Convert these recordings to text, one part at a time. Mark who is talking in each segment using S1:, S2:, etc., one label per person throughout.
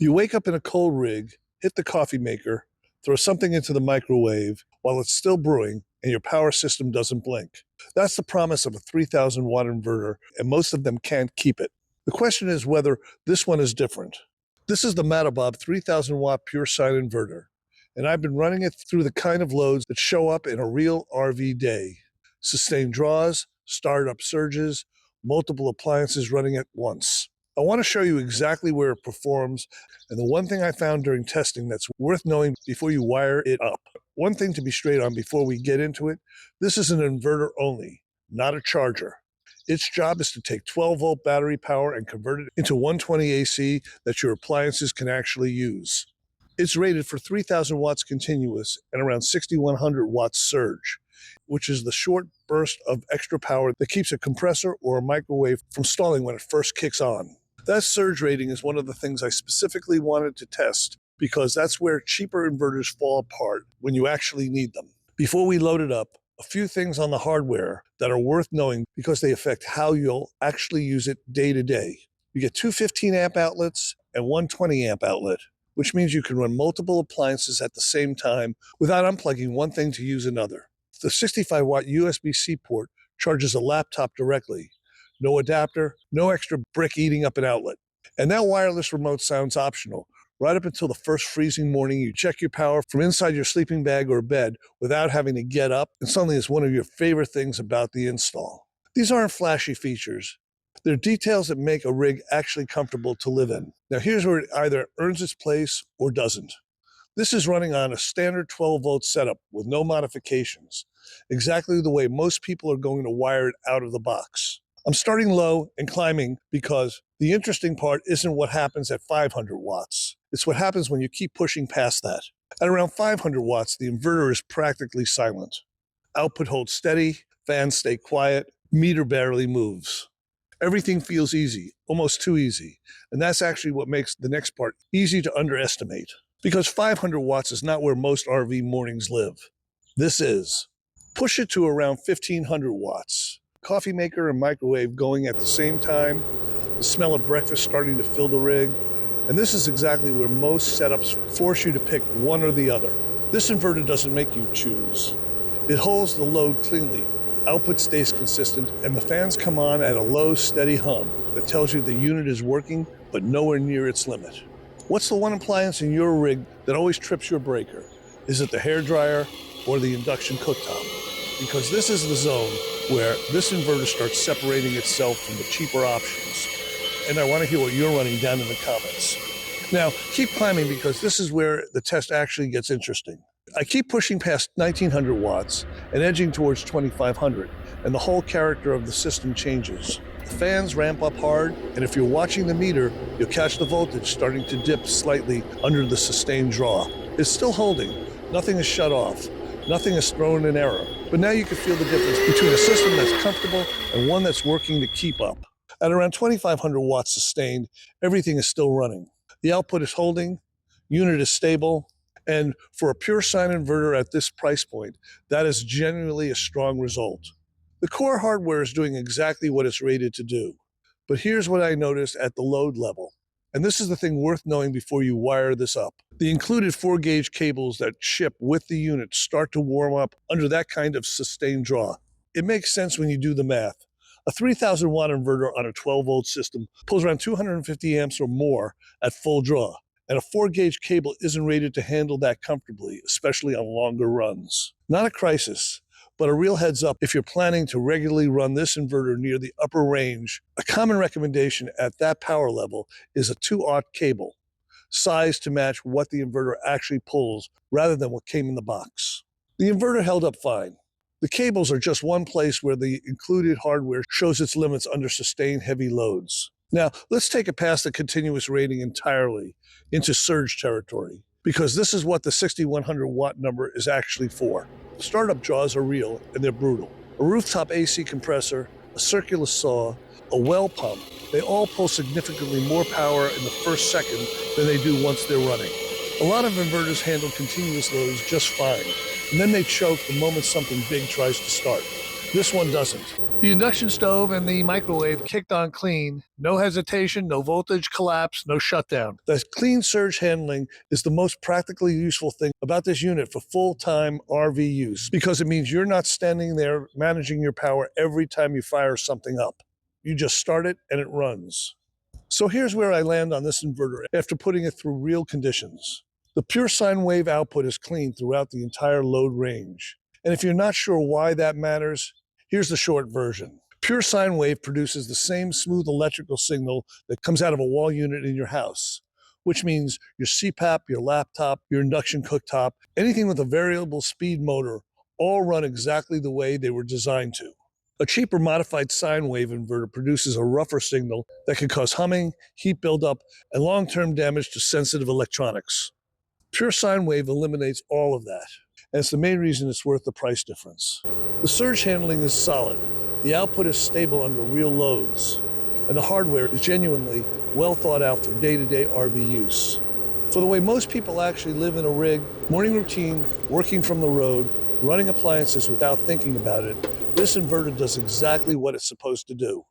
S1: You wake up in a cold rig, hit the coffee maker, throw something into the microwave while it's still brewing, and your power system doesn't blink. That's the promise of a 3000-watt inverter, and most of them can't keep it. The question is whether this one is different. This is the Matobob 3000-watt pure Sine inverter, and I've been running it through the kind of loads that show up in a real RV day. Sustained draws, startup surges, multiple appliances running at once. I want to show you exactly where it performs, and the one thing I found during testing that's worth knowing before you wire it up. One thing to be straight on before we get into it, this is an inverter only, not a charger. Its job is to take 12-volt battery power and convert it into 120 AC that your appliances can actually use. It's rated for 3,000 watts continuous and around 6,100 watts surge, which is the short burst of extra power that keeps a compressor or a microwave from stalling when it first kicks on. That surge rating is one of the things I specifically wanted to test because that's where cheaper inverters fall apart when you actually need them. Before we load it up, a few things on the hardware that are worth knowing because they affect how you'll actually use it day to day. You get two 15-amp outlets and one 20-amp outlet, which means you can run multiple appliances at the same time without unplugging one thing to use another. The 65-watt USB-C port charges a laptop directly. No adapter, no extra brick eating up an outlet. And that wireless remote sounds optional. Right up until the first freezing morning, you check your power from inside your sleeping bag or bed without having to get up, and suddenly it's one of your favorite things about the install. These aren't flashy features. They're details that make a rig actually comfortable to live in. Now here's where it either earns its place or doesn't. This is running on a standard 12-volt setup with no modifications, exactly the way most people are going to wire it out of the box. I'm starting low and climbing because the interesting part isn't what happens at 500 watts. It's what happens when you keep pushing past that. At around 500 watts, the inverter is practically silent. Output holds steady, fans stay quiet, meter barely moves. Everything feels easy, almost too easy. And that's actually what makes the next part easy to underestimate. Because 500 watts is not where most RV mornings live. This is. Push it to around 1500 watts. Coffee maker and microwave going at the same time, the smell of breakfast starting to fill the rig, and this is exactly where most setups force you to pick one or the other. This inverter doesn't make you choose. It holds the load cleanly, output stays consistent, and the fans come on at a low, steady hum that tells you the unit is working, but nowhere near its limit. What's the one appliance in your rig that always trips your breaker? Is it the hairdryer or the induction cooktop? Because this is the zone where this inverter starts separating itself from the cheaper options. And I want to hear what you're running down in the comments. Now, keep climbing because this is where the test actually gets interesting. I keep pushing past 1900 watts and edging towards 2500, and the whole character of the system changes. The fans ramp up hard, and if you're watching the meter, you'll catch the voltage starting to dip slightly under the sustained draw. It's still holding. Nothing is shut off. Nothing is thrown in error. But now you can feel the difference between a system that's comfortable and one that's working to keep up. At around 2500 watts sustained, everything is still running. The output is holding, unit is stable, and for a pure Sine inverter at this price point, that is genuinely a strong result. The core hardware is doing exactly what it's rated to do. But here's what I noticed at the load level. And this is the thing worth knowing before you wire this up. The included 4-gauge cables that ship with the unit start to warm up under that kind of sustained draw. It makes sense when you do the math. A 3000-watt inverter on a 12-volt system pulls around 250 amps or more at full draw, and a 4-gauge cable isn't rated to handle that comfortably, especially on longer runs. Not a crisis, but a real heads up if you're planning to regularly run this inverter near the upper range. A common recommendation at that power level is a 2-aught cable, sized to match what the inverter actually pulls rather than what came in the box. The inverter held up fine. The cables are just one place where the included hardware shows its limits under sustained heavy loads. Now, let's take it past the continuous rating entirely into surge territory, because this is what the 6,100 watt number is actually for. Startup draws are real and they're brutal. A rooftop AC compressor, a circular saw, a well pump, they all pull significantly more power in the first second than they do once they're running. A lot of inverters handle continuous loads just fine, and then they choke the moment something big tries to start. This one doesn't. The induction stove and the microwave kicked on clean. No hesitation, no voltage collapse, no shutdown. The clean surge handling is the most practically useful thing about this unit for full-time RV use, because it means you're not standing there managing your power every time you fire something up. You just start it and it runs. So here's where I land on this inverter after putting it through real conditions. The pure sine wave output is clean throughout the entire load range. And if you're not sure why that matters, here's the short version. Pure sine wave produces the same smooth electrical signal that comes out of a wall unit in your house, which means your CPAP, your laptop, your induction cooktop, anything with a variable speed motor, all run exactly the way they were designed to. A cheaper modified sine wave inverter produces a rougher signal that can cause humming, heat buildup, and long-term damage to sensitive electronics. Pure sine wave eliminates all of that, and it's the main reason it's worth the price difference. The surge handling is solid, the output is stable under real loads, and the hardware is genuinely well thought out for day-to-day RV use. For the way most people actually live in a rig, morning routine, working from the road, running appliances without thinking about it, this inverter does exactly what it's supposed to do.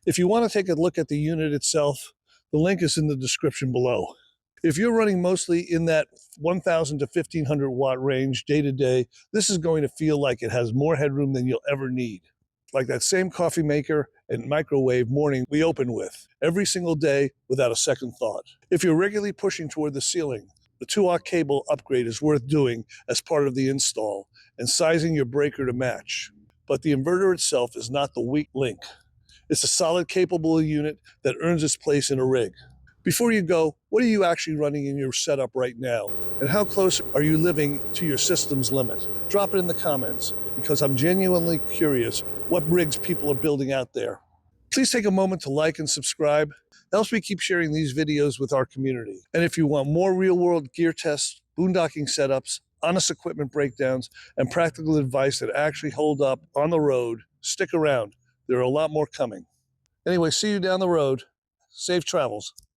S1: If you want to take a look at the unit itself, the link is in the description below. If you're running mostly in that 1000 to 1500 watt range day to day, this is going to feel like it has more headroom than you'll ever need. Like that same coffee maker and microwave morning we open with, every single day without a second thought. If you're regularly pushing toward the ceiling, the 2-aught cable upgrade is worth doing as part of the install and sizing your breaker to match. But the inverter itself is not the weak link. It's a solid, capable unit that earns its place in a rig. Before you go, what are you actually running in your setup right now? And how close are you living to your system's limit? Drop it in the comments, because I'm genuinely curious what rigs people are building out there. Please take a moment to like and subscribe. It helps me keep sharing these videos with our community. And if you want more real-world gear tests, boondocking setups, honest equipment breakdowns, and practical advice that actually hold up on the road, stick around. There are a lot more coming. Anyway, see you down the road. Safe travels.